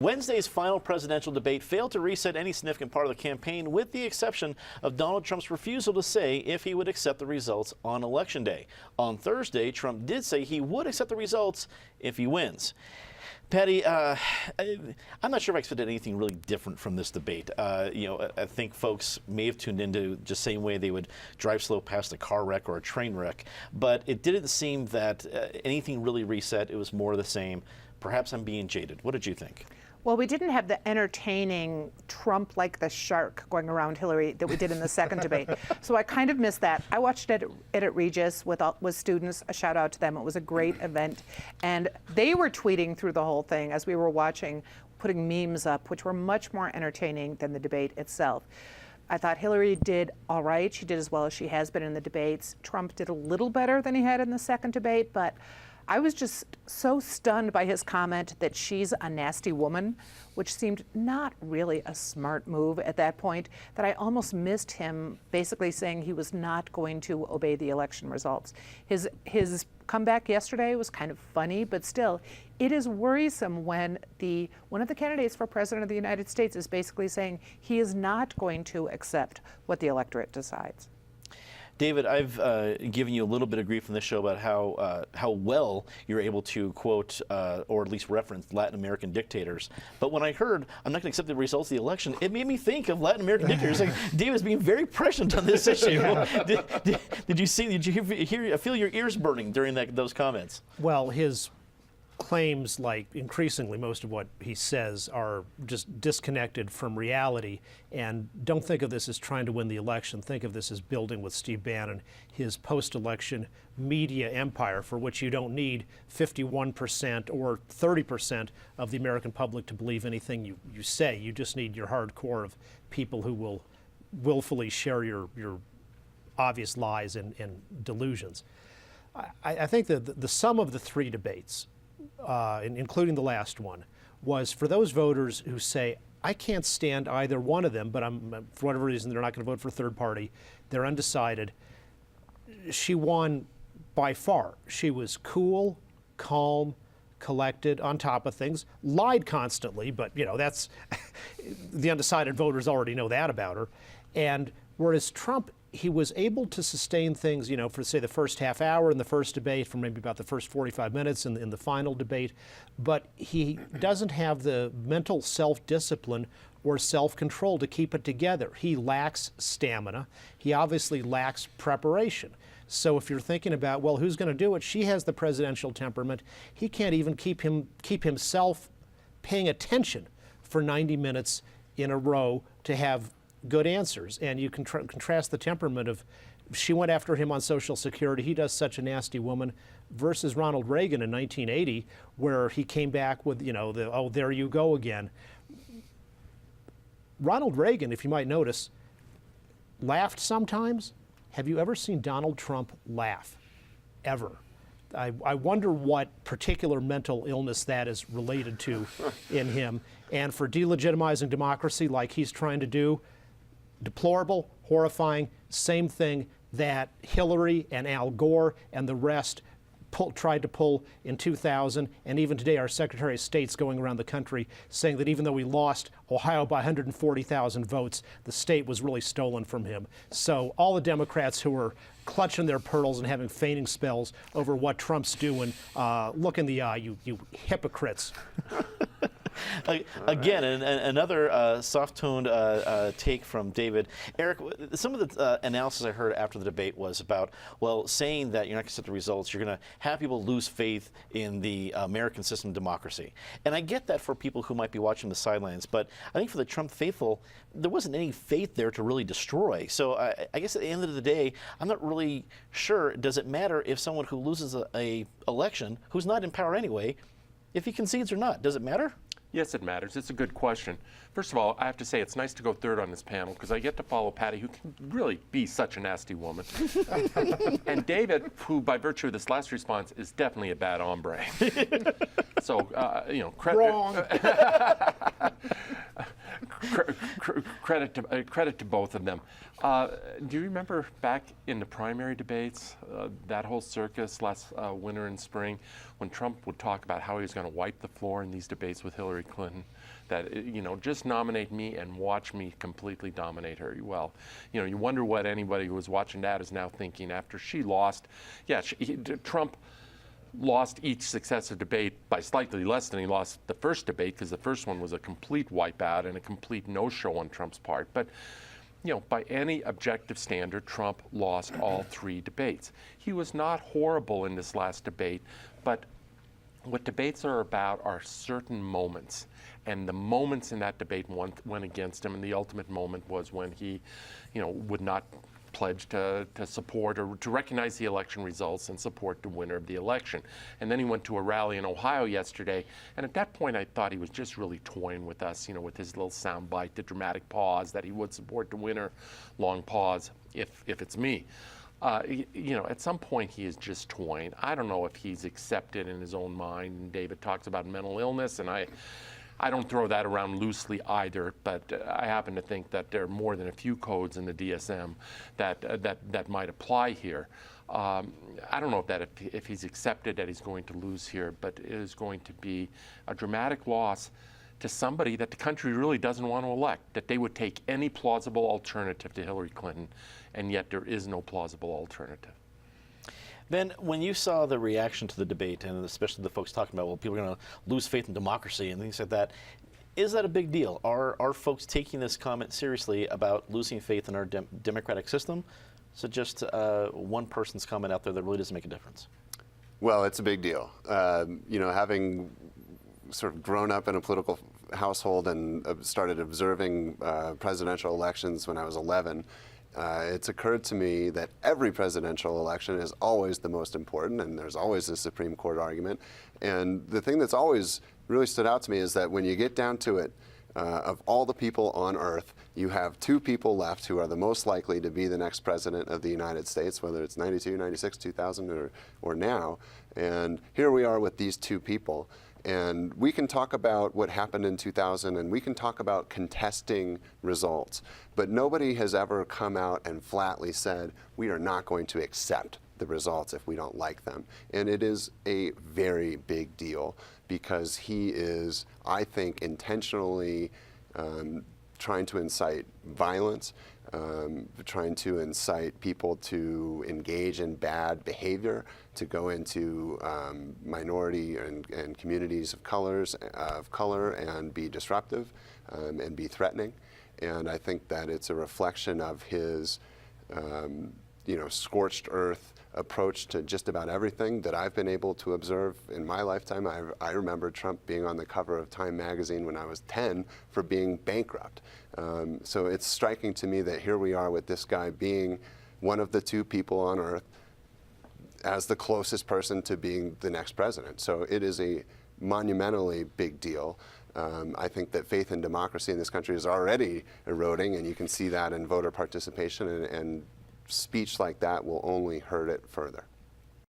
Wednesday's final presidential debate failed to reset any significant part of the campaign, with the exception of Donald Trump's refusal to say if he would accept the results on Election Day. On Thursday, Trump did say he would accept the results if he wins. Patty, I'm not sure if I expected anything really different from this debate. I think folks may have tuned into just the same way they would drive slow past a car wreck or a train wreck, but it didn't seem that anything really reset. It was more of the same. Perhaps I'm being jaded. What did you think? Well, we didn't have the entertaining Trump like the shark going around Hillary that we did in the second debate. So I kind of missed that. I watched it at Regis with students. A shout out to them. It was a great event. And they were tweeting through the whole thing as we were watching, putting memes up, which were much more entertaining than the debate itself. I thought Hillary did all right. She did as well as she has been in the debates. Trump did a little better than he had in the second debate, but I was just so stunned by his comment that she's a nasty woman, which seemed not really a smart move at that point, that I almost missed him basically saying he was not going to obey the election results. His comeback yesterday was kind of funny, but still, it is worrisome when one of the candidates for president of the United States is basically saying he is not going to accept what the electorate decides. David, I've given you a little bit of grief in this show about how well you're able to quote or at least reference Latin American dictators. But when I heard I'm not going to accept the results of the election, it made me think of Latin American dictators. Like, David's being very prescient on this issue. Did you feel your ears burning during those comments? Well, his claims, like increasingly most of what he says, are just disconnected from reality. And don't think of this as trying to win the election. Think of this as building with Steve Bannon his post-election media empire, for which you don't need 51% or 30% of the American public to believe anything you say. You just need your hardcore of people who will willfully share your obvious lies and delusions. I think that the sum of the three debates, including the last one, was for those voters who say, I can't stand either one of them, but for whatever reason, they're not going to vote for a third party. They're undecided. She won by far. She was cool, calm, collected, on top of things, lied constantly, but that's the undecided voters already know that about her. And whereas Trump, he was able to sustain things, for say the first half hour in the first debate, for maybe about the first 45 minutes in the final debate, but he doesn't have the mental self-discipline or self-control to keep it together. He lacks stamina. He obviously lacks preparation. So if you're thinking about, well, who's going to do it? She has the presidential temperament. He can't even keep himself paying attention for 90 minutes in a row to have good answers. And you can contrast the temperament of, she went after him on Social Security, he does such a nasty woman, versus Ronald Reagan in 1980, where he came back with, oh, there you go again. Ronald Reagan, if you might notice, laughed sometimes. Have you ever seen Donald Trump laugh? Ever? I wonder what particular mental illness that is related to in him. And for delegitimizing democracy like he's trying to do, deplorable, horrifying, same thing that Hillary and Al Gore and the rest tried to pull in 2000, and even today our Secretary of State's going around the country saying that even though we lost Ohio by 140,000 votes, the state was really stolen from him. So all the Democrats who are clutching their pearls and having fainting spells over what Trump's doing, look in the eye, you hypocrites. Again, another soft-toned take from David. Eric, some of the analysis I heard after the debate was about, well, saying that you're not going to accept the results, you're going to have people lose faith in the American system of democracy. And I get that for people who might be watching the sidelines, but I think for the Trump faithful, there wasn't any faith there to really destroy. So I guess at the end of the day, I'm not really sure, does it matter if someone who loses a election, who's not in power anyway, if he concedes or not? Does it matter? Yes, it matters. It's a good question. First of all, I have to say it's nice to go third on this panel because I get to follow Patty, who can really be such a nasty woman. And David, who by virtue of this last response is definitely a bad hombre. So, Wrong. credit to both of them. Do you remember back in the primary debates, that whole circus last winter and spring, when Trump would talk about how he was going to wipe the floor in these debates with Hillary Clinton? That, just nominate me and watch me completely dominate her. Well, you wonder what anybody who was watching that is now thinking after she lost. Yeah, Trump lost each successive debate by slightly less than he lost the first debate, because the first one was a complete wipeout and a complete no-show on Trump's part. But by any objective standard, Trump lost all 3 debates. He was not horrible in this last debate, but what debates are about are certain moments. And the moments in that debate went against him, and the ultimate moment was when he, would not pledge to support or to recognize the election results and support the winner of the election. And then he went to a rally in Ohio yesterday, and at that point I thought he was just really toying with us, with his little sound bite, the dramatic pause that he would support the winner, long pause, if it's me. At some point he is just toying. I don't know if he's accepted in his own mind. And David talks about mental illness, and I don't throw that around loosely either, but I happen to think that there are more than a few codes in the DSM that might apply here. I don't know if he's accepted that he's going to lose here, but it is going to be a dramatic loss to somebody that the country really doesn't want to elect, that they would take any plausible alternative to Hillary Clinton, and yet there is no plausible alternative. Ben, when you saw the reaction to the debate, and especially the folks talking about, well, people are going to lose faith in democracy and things like that, is that a big deal? Are folks taking this comment seriously about losing faith in our democratic system? So just one person's comment out there that really doesn't make a difference? Well, it's a big deal. Having sort of grown up in a political household and started observing presidential elections when I was 11, it's occurred to me that every presidential election is always the most important, and there's always a Supreme Court argument. And the thing that's always really stood out to me is that when you get down to it, of all the people on earth, you have 2 people left who are the most likely to be the next president of the United States, whether it's 92, 96, 2000, or now. And here we are with these 2 people. And we can talk about what happened in 2000, and we can talk about contesting results. But nobody has ever come out and flatly said, we are not going to accept the results if we don't like them. And it is a very big deal, because he is, I think, intentionally trying to incite violence, trying to incite people to engage in bad behavior, to go into minority and communities of color and be disruptive and be threatening. And I think that it's a reflection of his scorched earth approach to just about everything that I've been able to observe in my lifetime. I remember Trump being on the cover of Time magazine when I was 10 for being bankrupt. So it's striking to me that here we are with this guy being one of the 2 people on earth as the closest person to being the next president. So it is a monumentally big deal. I think that faith in democracy in this country is already eroding, and you can see that in voter participation, and speech like that will only hurt it further.